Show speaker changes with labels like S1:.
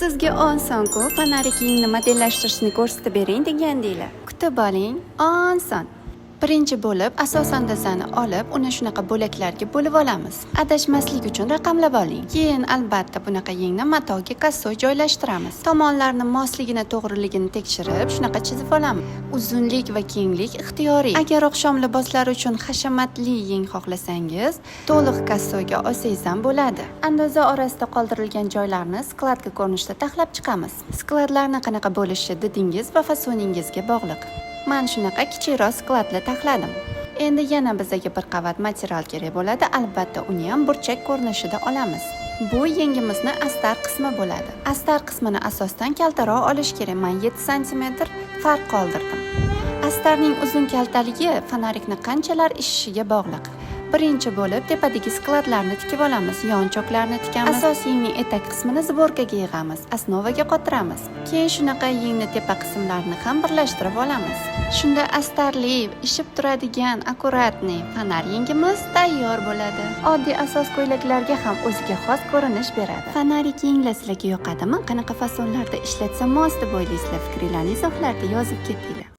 S1: Sizga oson-ku, fonarik yengni modellashtirishni ko'rsatib bering degandinglar. Kutib oling, oson. Birinchi bo'lib asosan dizani olib, uni shunaqa bo'laklarga bo'lib olamiz. Adashmaslik uchun raqamlab oling. Keyin albatta bunaqa yengni matoga kasso joylashtiramiz. Tomonlarni mosligini, to'g'riligini tekshirib, shunaqa chizib olamiz. Uzunlik va kenglik ixtiyoriy. Agar oqshom liboslari uchun hashamatli yeng xohlasangiz, to'liq kassoga olsangiz ham bo'ladi. Andoza orasida qoldirilgan joylarni skladka ko'rinishida taxlab chiqamiz. Skladlarni qanaqa bo'lishi didingiz va fasoningizga bog'liq. Men shunaqa kichikroq skladlar taxladim. Endi yana bizga bir qavat material kerak bo'ladi, albatta uni ham burchak ko'rinishida olamiz. Bu yengimizni astar qismi bo'ladi. Astar qismini asosdan kaltaroq olish kerak. Men 7 sm farq qoldirdim. Astarning uzun kaltaligi fonarikni qanchalar ishishiga bog'liq. Birinchi bo'lib tepadagi skladlarni tikib olamiz, yon choklarni tikamiz. Asosiy yengning etak qismini zborkaga yig'amiz, osnovaga qotiramiz. Keyin shunaqa yengni tepa qismlarini ham birlashtirib olamiz. Shunda astarli, ishib turadigan, akkuratniy fonar yengimiz tayyor bo'ladi. Oddiy asos ko'ylaklarga ham o'ziga xos ko'rinish beradi. Fonarik yenglar sizlarga yoqadimi? Qanaqa fasonlarda ishlatsa mos deb o'ylaysizlar? Fikrlaringizni izohlarda yozib ketinglar.